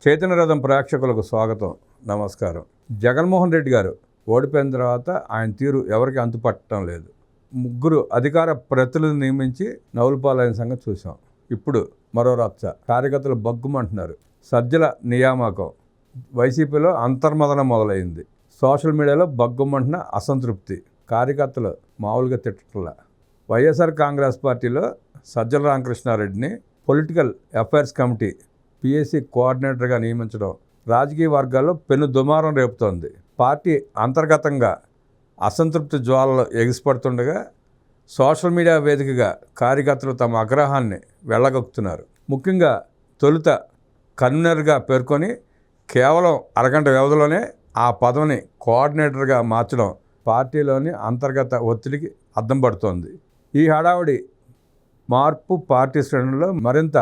చైతన్య రథం ప్రేక్షకులకు స్వాగతం, నమస్కారం. జగన్మోహన్ రెడ్డి గారు ఓడిపోయిన తర్వాత ఆయన తీరు ఎవరికి అంతుపట్టడం లేదు. 3 అధికార ప్రతినిధులు నియమించి నవ్వులపాలైన సంగతి చూసాం. ఇప్పుడు మరో రచ్చ. కార్యకర్తలు బగ్గుమంటున్నారు. సజ్జల నియామకం వైసీపీలో అంతర్మదనం మొదలైంది. సోషల్ మీడియాలో బగ్గుమంటున్న అసంతృప్తి. కార్యకర్తలు మామూలుగా తిట్టట్ల. వైఎస్ఆర్ కాంగ్రెస్ పార్టీలో సజ్జల రామకృష్ణారెడ్డిని పొలిటికల్ అఫైర్స్ కమిటీ పిఎస్సి కోఆర్డినేటర్గా నియమించడం రాజకీయ వర్గాల్లో పెను దుమారం రేపుతోంది. పార్టీ అంతర్గతంగా అసంతృప్తి జ్వాలలు ఎగిసిపడుతుండగా సోషల్ మీడియా వేదికగా కార్యకర్తలు తమ ఆగ్రహాన్ని వెళ్ళగొక్కుతున్నారు. ముఖ్యంగా తొలుత కన్వీనర్గా పేర్కొని కేవలం అరగంట వ్యవధిలోనే ఆ పదవిని కోఆర్డినేటర్గా మార్చడం పార్టీలోని అంతర్గత ఒత్తిడికి అద్దం పడుతోంది. ఈ హడావుడి మార్పు పార్టీ శ్రేణుల్లో మరింత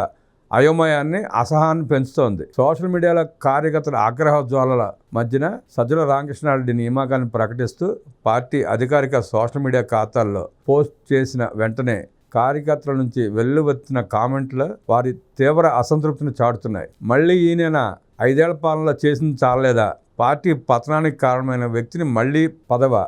అయోమయాన్ని, అసహనాన్ని పెంచుతోంది. సోషల్ మీడియాలో కార్యకర్తల ఆగ్రహ జ్వాలల మధ్యన సజ్జల రామకృష్ణారెడ్డి నియామకాన్ని ప్రకటిస్తూ పార్టీ అధికారిక సోషల్ మీడియా ఖాతాల్లో పోస్ట్ చేసిన వెంటనే కార్యకర్తల నుంచి వెల్లువెత్తిన కామెంట్లు వారి తీవ్ర అసంతృప్తిని చాటుతున్నాయి. మళ్ళీ ఈయన 5 ఏళ్ల పాలనలో చేసింది చాలలేదా? పార్టీ పతనానికి కారణమైన వ్యక్తిని మళ్ళీ పదవ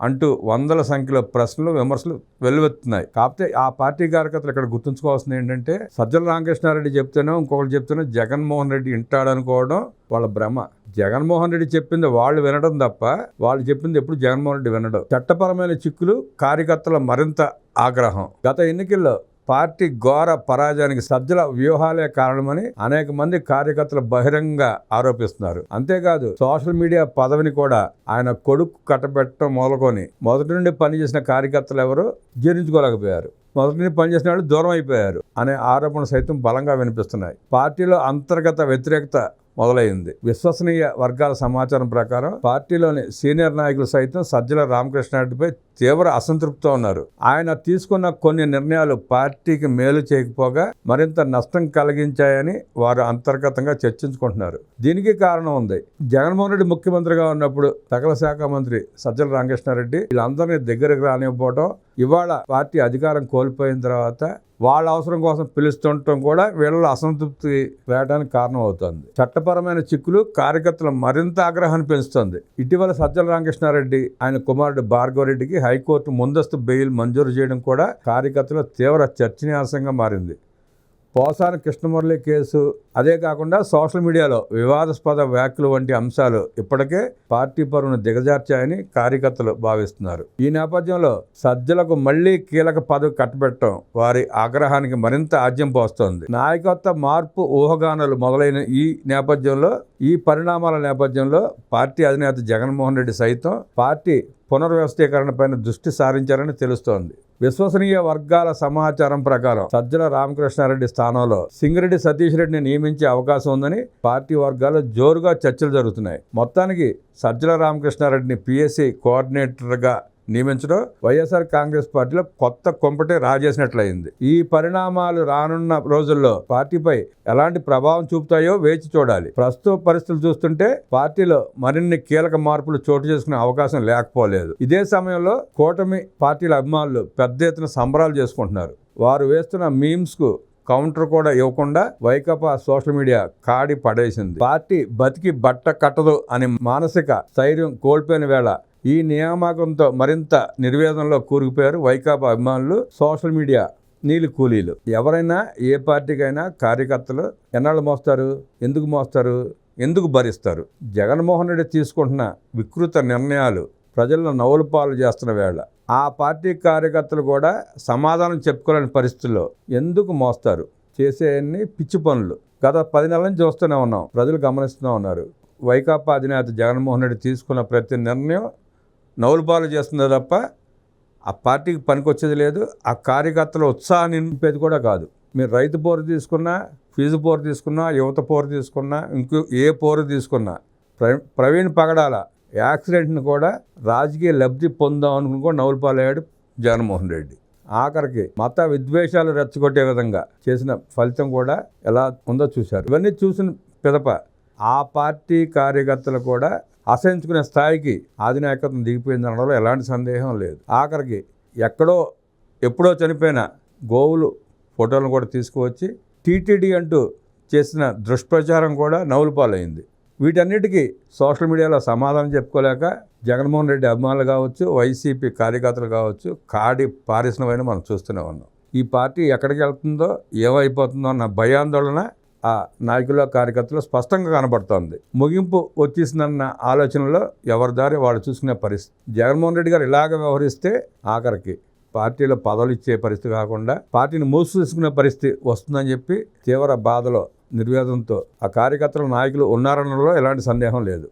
అంటూ వందల సంఖ్యలో ప్రశ్నలు, విమర్శలు వెల్లువెత్తున్నాయి. కాకపోతే ఆ పార్టీ కార్యకర్తలు ఇక్కడ గుర్తుంచుకోవాల్సింది ఏంటంటే, సజ్జల రామకృష్ణారెడ్డి చెప్తేనో ఇంకొకటి చెప్తేనో జగన్మోహన్ రెడ్డి వింటాడనుకోవడం వాళ్ళ భ్రమ. జగన్మోహన్ రెడ్డి చెప్పింది వాళ్ళు వినడం తప్ప వాళ్ళు చెప్పింది ఎప్పుడు జగన్మోహన్ రెడ్డి వినడం. చట్టపరమైన చిక్కులు, కార్యకర్తల మరింత ఆగ్రహం. గత ఎన్నికల్లో పార్టీ ఘోర పరాజయానికి సజ్జల వ్యూహాలే కారణమని అనేక మంది కార్యకర్తలు బహిరంగంగా ఆరోపిస్తున్నారు. అంతేకాదు సోషల్ మీడియా పదవిని కూడా ఆయన కొడుకు కట్టబెట్టడం మొదలుకొని మొదటి నుండి పనిచేసిన కార్యకర్తలు ఎవరు జీర్ణించుకోలేకపోయారు. మొదటి నుండి పనిచేసిన వాళ్ళు దూరం అయిపోయారు అనే ఆరోపణలు సైతం బలంగా వినిపిస్తున్నాయి. పార్టీలో అంతర్గత వ్యతిరేకత మొదలైంది. విశ్వసనీయ వర్గాల సమాచారం ప్రకారం పార్టీలోని సీనియర్ నాయకులు సైతం సజ్జల రామకృష్ణారెడ్డిపై తీవ్ర అసంతృప్తితో ఉన్నారు. ఆయన తీసుకున్న కొన్ని నిర్ణయాలు పార్టీకి మేలు చేయకపోగా మరింత నష్టం కలిగించాయని వారు అంతర్గతంగా చర్చించుకుంటున్నారు. దీనికి కారణం ఉంది. జగన్మోహన్ రెడ్డి ముఖ్యమంత్రిగా ఉన్నప్పుడు సకల శాఖ మంత్రి సజ్జల రామకృష్ణారెడ్డి వీళ్ళందరినీ దగ్గరకు రానివ్వకపోవడం, ఇవాళ పార్టీ అధికారం కోల్పోయిన తర్వాత వాళ్ళ అవసరం కోసం పిలుస్తుండటం కూడా వీళ్ళ అసంతృప్తి వేయడానికి కారణం అవుతుంది. చట్టపరమైన చిక్కులు కార్యకర్తల మరింత ఆగ్రహాన్ని పెంచుతుంది. ఇటీవల సజ్జల రామకృష్ణారెడ్డి ఆయన కుమారుడు భార్గవరెడ్డికి హైకోర్టు ముందస్తు బెయిల్ మంజూరు చేయడం కూడా కార్యకర్తల తీవ్ర చర్చనీయాంశంగా మారింది. పోసాని కృష్ణమురళి కేసు, అదే కాకుండా సోషల్ మీడియాలో వివాదాస్పద వ్యాఖ్యలు వంటి అంశాలు ఇప్పటికే పార్టీ పరువును దిగజార్చాయని కార్యకర్తలు భావిస్తున్నారు. ఈ నేపథ్యంలో సజ్జలకు మళ్లీ కీలక పదవి కట్టబెట్టడం వారి ఆగ్రహానికి మరింత ఆజ్యం పోస్తోంది. నాయకత్వ మార్పు ఊహాగానాలు మొదలైన ఈ పరిణామాల నేపథ్యంలో పార్టీ అధినేత జగన్మోహన్ రెడ్డి సైతం పార్టీ పునర్వ్యవస్థీకరణపైన దృష్టి సారించారని తెలుస్తోంది. విశ్వసనీయ వర్గాల సమాచారం ప్రకారం సజ్జల రామకృష్ణారెడ్డి స్థానంలో సింగిరెడ్డి సతీష్ రెడ్డిని నియమించే అవకాశం ఉందని పార్టీ వర్గాల్లో జోరుగా చర్చలు జరుగుతున్నాయి. మొత్తానికి సజ్జల రామకృష్ణారెడ్డిని పిఎస్సి కోఆర్డినేటర్గా నియమించడం వైఎస్ఆర్ కాంగ్రెస్ పార్టీలో కొత్త కొంపటే రాజేసినట్లయింది. ఈ పరిణామాలు రానున్న రోజుల్లో పార్టీపై ఎలాంటి ప్రభావం చూపుతాయో వేచి చూడాలి. ప్రస్తుత పరిస్థితులు చూస్తుంటే పార్టీలో మరిన్ని కీలక మార్పులు చోటు చేసుకునే అవకాశం లేకపోలేదు. ఇదే సమయంలో కూటమి పార్టీల అభిమానులు పెద్ద ఎత్తున సంబరాలు చేసుకుంటున్నారు. వారు వేస్తున్న మీమ్స్ కు కౌంటర్ కూడా ఇవ్వకుండా వైకాపా సోషల్ మీడియా కాడి పడేసింది. పార్టీ బతికి బట్ట కట్టదు అని మానసిక స్థైర్యం కోల్పోయిన వేళ ఈ నియామకంతో మరింత నిర్వేదనలో కూరుకుపోయారు వైకాపా అభిమానులు, సోషల్ మీడియా నీలి కూలీలు. ఎవరైనా ఏ పార్టీకైనా కార్యకర్తలు ఎన్నాళ్ళు మోస్తారు? ఎందుకు మోస్తారు? ఎందుకు భరిస్తారు? జగన్మోహన్ రెడ్డి తీసుకుంటున్న వికృత నిర్ణయాలు ప్రజలను నవ్వుల పాలు చేస్తున్న వేళ ఆ పార్టీ కార్యకర్తలు కూడా సమాధానం చెప్పుకోలేని పరిస్థితుల్లో ఎందుకు మోస్తారు? చేసేయన్ని పిచ్చి పనులు గత 10 నెలల నుంచి చూస్తూనే ఉన్నాం, ప్రజలు గమనిస్తూనే ఉన్నారు. వైకాపా అధినేత జగన్మోహన్ రెడ్డి తీసుకున్న ప్రతి నిర్ణయం నవ్వులపాలు చేస్తుందే తప్ప ఆ పార్టీకి పనికొచ్చేది లేదు. ఆ కార్యకర్తల ఉత్సాహాన్ని నింపేది కూడా కాదు. మీరు రైతు పోరు తీసుకున్నా, ఫీజు పోరు తీసుకున్నా, యువత పోరు తీసుకున్నా, ఇంకో ఏ పోరు తీసుకున్నా, ప్రవీణ్ పగడాల యాక్సిడెంట్ని కూడా రాజకీయ లబ్ధి పొందాం అనుకుని కూడా నవ్వులపాలయ్యాడు జగన్మోహన్ రెడ్డి. ఆఖరికి మత విద్వేషాలు రెచ్చగొట్టే విధంగా చేసిన ఫలితం కూడా ఎలా ఉందో చూశారు. ఇవన్నీ చూసిన పిదప ఆ పార్టీ కార్యకర్తలు కూడా అసహించుకునే స్థాయికి అధినాయకత్వం దిగిపోయిందనడంలో ఎలాంటి సందేహం లేదు. ఆఖరికి ఎప్పుడో చనిపోయిన గోవులు ఫోటోలను కూడా తీసుకువచ్చి టీటీడీ అంటూ చేసిన దుష్ప్రచారం కూడా నవ్వులపాలైంది. వీటన్నిటికీ సోషల్ మీడియాలో సమాధానం చెప్పుకోలేక జగన్మోహన్ రెడ్డి అభిమానులు కావచ్చు, వైసీపీ కార్యకర్తలు కావచ్చు, కాడి పారిసినవైనా మనం చూస్తూనే ఉన్నాం. ఈ పార్టీ ఎక్కడికి వెళ్తుందో, ఏమైపోతుందో అన్న భయాందోళన ఆ నాయకుల కార్యకర్తలు స్పష్టంగా కనబడుతోంది. ముగింపు వచ్చేసిందన్న ఆలోచనలో ఎవరి దారి వాళ్ళు చూసుకునే పరిస్థితి. జగన్మోహన్ రెడ్డి గారు ఇలాగ వ్యవహరిస్తే ఆఖరికి పార్టీలో పదవులు ఇచ్చే పరిస్థితి కాకుండా పార్టీని మూసుకునే పరిస్థితి వస్తుందని చెప్పి తీవ్ర బాధలో, నిర్వేదంతో ఆ కార్యకర్తల నాయకులు ఉన్నారనలో ఎలాంటి సందేహం లేదు.